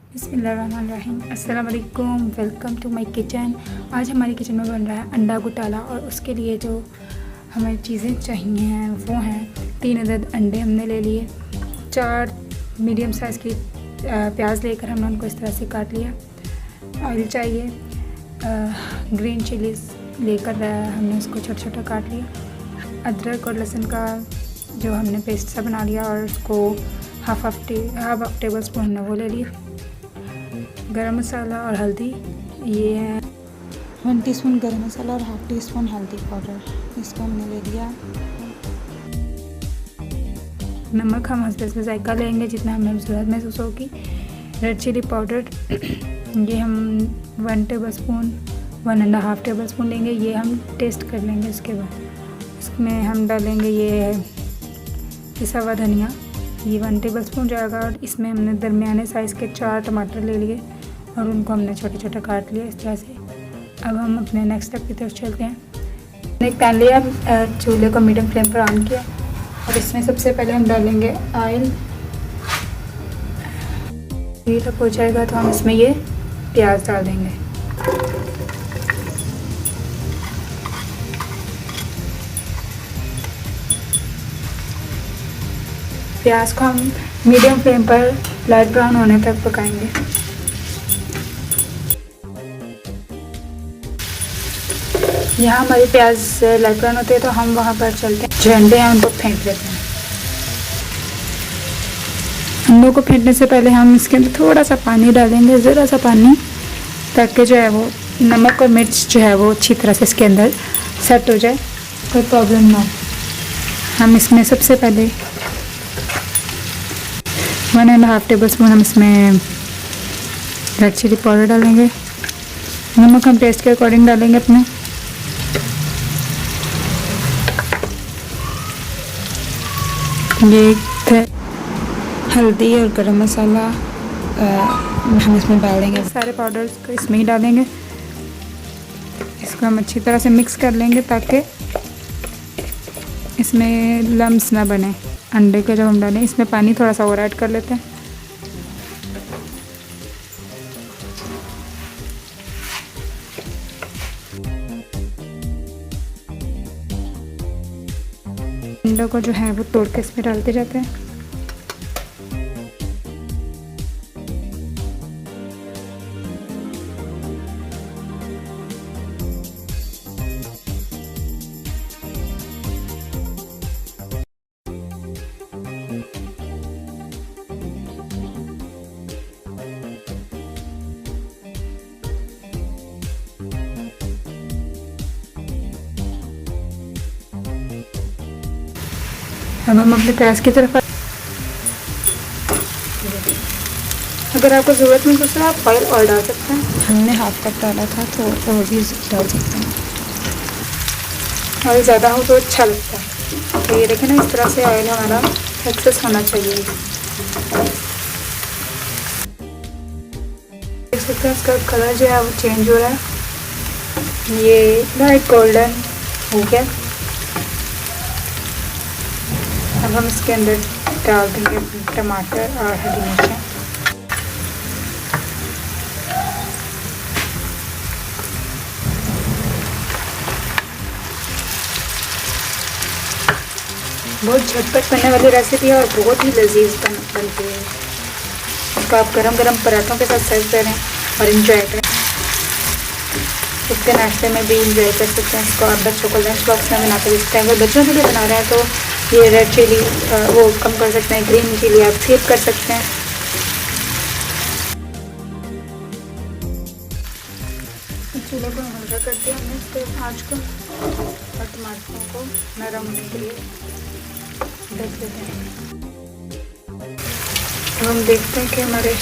बिस्मिल्लाहिर्रहमानिर्रहीम। अस्सलाम वालेकुम, वेलकम टू माय किचन। आज हमारी किचन में बन रहा है अंडा घोटाला और उसके लिए जो हमें चीज़ें चाहिए हैं वो हैं 3 अदद अंडे हमने ले लिए, 4 मीडियम साइज़ की प्याज लेकर हमने उनको इस तरह से काट लिया। ऑयल चाहिए, ग्रीन चिलीज़ लेकर हमने उसको छोटा छोटा काट लिया। अदरक और लहसुन का जो हमने पेस्ट सा बना लिया और उसको हाफ टेबल स्पून हमने वो ले लिया। गरम मसाला और हल्दी, ये है 1 टीस्पून गरम मसाला और हाफ टी स्पून हल्दी पाउडर, इसको हमने ले लिया। नमक हम हस्बे जायका लेंगे जितना हमें ज़रूरत महसूस होगी। रेड चिली पाउडर ये हम 1 टेबल स्पून 1.5 टेबल स्पून लेंगे, ये हम टेस्ट कर लेंगे। उसके बाद इसमें हम डालेंगे ये पिसा हुआ धनिया, ये 1 टेबल स्पून जाएगा। और इसमें हमने दरमियाने साइज़ के 4 टमाटर ले लिए और उनको हमने छोटे छोटे काट लिया इस तरह से। अब हम अपने नेक्स्ट स्टेप की तरफ चलते हैं। हमने एक पैन लिया, चूल्हे को मीडियम फ्लेम पर ऑन किया और इसमें सबसे पहले हम डालेंगे ऑयल। ये तक हो जाएगा तो हम इसमें ये प्याज डाल देंगे। प्याज को हम मीडियम फ्लेम पर लाइट ब्राउन होने तक पकाएंगे। यहाँ हमारी प्याज लाइट ब्राउन होती है तो हम वहाँ पर चलते हैं, जो अंडे हैं उनको फेंट देते हैं। अंडों को फेंटने से पहले हम इसके अंदर थोड़ा सा पानी डालेंगे, ज़रा सा पानी, ताकि जो है वो नमक और मिर्च जो है वो अच्छी तरह से इसके अंदर सेट हो जाए, कोई प्रॉब्लम ना हो। हम इसमें सबसे पहले 1.5 टेबल स्पून हम इसमें रेड चिली पाउडर डालेंगे। नमक हम टेस्ट के अकॉर्डिंग डालेंगे अपने। ये हल्दी और गरम मसाला हम इसमें डाल देंगे, सारे पाउडर्स को इसमें ही डालेंगे। इसको हम अच्छी तरह से मिक्स कर लेंगे ताकि इसमें लम्स ना बने। अंडे के जब हम डालें इसमें पानी थोड़ा सा और ऐड कर लेते हैं। अंडों को जो है वो तोड़ के इसमें डालते जाते हैं। अब हम अपने प्याज की तरफ, अगर आपको ज़रूरत नहीं तो आप ऑयल और डाल सकते हैं। हमने हाफ कप डाला था तो और भी डाल सकते हैं, ऑयल ज़्यादा हो तो अच्छा लगता है। तो ये देखें ना, इस तरह से ऑयल हमारा एक्सेस होना चाहिए। देख सकते हैं इसका कलर जो है वो चेंज हो रहा है, ये लाइट गोल्डन हो गया। अब हम इसके अंदर डाल देंगे टमाटर और हरी मिर्चें। बहुत झटपट बनने वाली रेसिपी है और बहुत ही लजीज बनती है। इसको आप गरम गरम पराठों के साथ सर्व करें और इन्जॉय करें। इसके नाश्ते में भी इंजॉय कर सकते हैं। इसको आप बच्चों को लंच बॉक्स में बना कर दे सकते हैं। अगर बच्चों के लिए बना रहे हैं तो ये रेड चिली वो कम कर सकते हैं, ग्रीन चिली आप स्किप कर सकते हैं। चूल्हे को हल्का कर दिया हमने इसके आँच को और टमाटरों को नरम होने के लिए ढक देते हैं। तो हम देखते हैं कि हमारे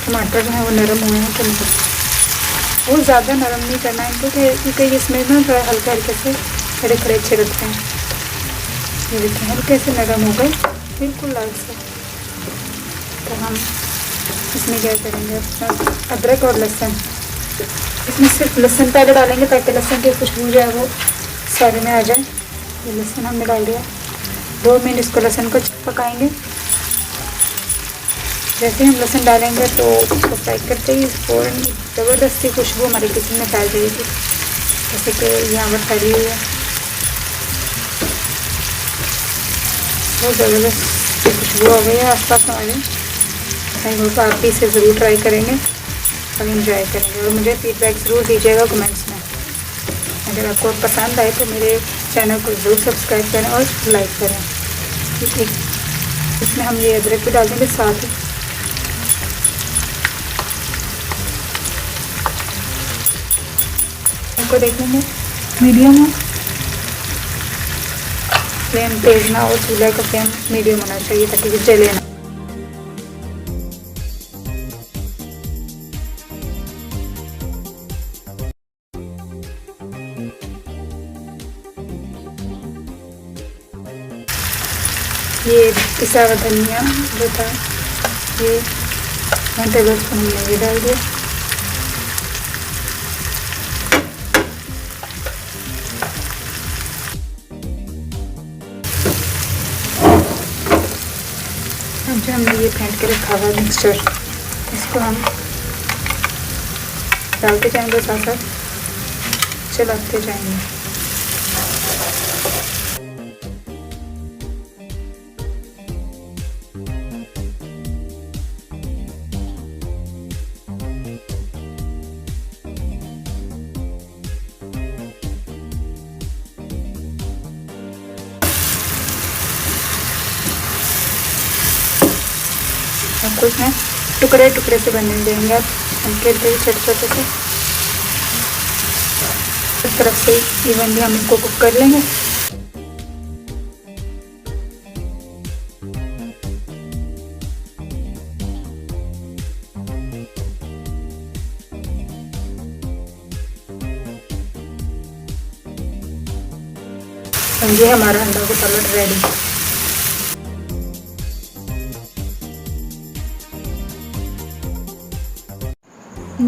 टमाटर जो है वो नरम हुए हैं कि नहीं। वो ज़्यादा नरम नहीं करना है क्योंकि इसमें ना थोड़ा हल्के हल्के से खड़े खड़े अच्छे लगते हैं। ये देखिए हल्के से नरम हो गए, बिल्कुल लाल से। तो हम इसमें क्या करेंगे, अदरक और लहसुन, इसमें सिर्फ लहसुन पहले डालेंगे ताकि लहसुन की खुशबू जो है वो सारे में आ जाए। ये लहसुन हमने डाल दिया। 2 मिनट इसको लहसुन को पकाएंगे। जैसे हम लहसुन डालेंगे तो उसको फ्राई करते ही फ़ौरन ज़बरदस्ती खुशबू हमारे किचन में फैल जाएगी, जैसे कि यहाँ पर फैली हुई है। बहुत ज़बरदस्त खुशबू हो गई है आसपास हमारे। आई होप आप भी इसे ज़रूर ट्राई करेंगे और इंजॉय करेंगे, और मुझे फीडबैक ज़रूर दीजिएगा कमेंट्स में। अगर आपको पसंद आए तो मेरे चैनल को ज़रूर सब्सक्राइब करें और लाइक करें। ठीक है, इसमें हम ये अदरक भी डाल देंगे साथ ही। आपको देखेंगे मीडियम हो, फ्लेम तेज ना हो, चूल्हे का फ्लेम मीडियम होना चाहिए ताकि ये जले ना। ये पिसा हुआ धनिया जो था ये 1 टेबल स्पून हमने ये डाल दिया। अब जो हमने ये फेंट के रखा हुआ मिक्सचर, इसको हम डालते जाएंगे, साथ साथ चलाते जाएंगे। आपको इसमें टुकड़े टुकड़े से बनने देंगे, आप हल्के हल्के छोटे छोटे से इस तरफ से इवनली हम इनको कुक कर लेंगे। ये हमारा अंडा घोटाला रेडी।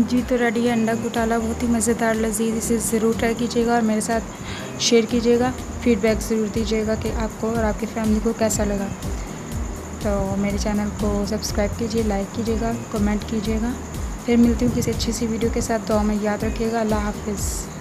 जी तो रेडी है अंडा घोटाला, बहुत ही मज़ेदार लजीज। इसे ज़रूर ट्राई कीजिएगा और मेरे साथ शेयर कीजिएगा, फीडबैक ज़रूर दीजिएगा कि आपको और आपकी फैमिली को कैसा लगा। तो मेरे चैनल को सब्सक्राइब कीजिए, लाइक कीजिएगा, कमेंट कीजिएगा। फिर मिलती हूँ किसी अच्छी सी वीडियो के साथ। दुआ में याद रखिएगा। अल्लाह हाफ़िज़।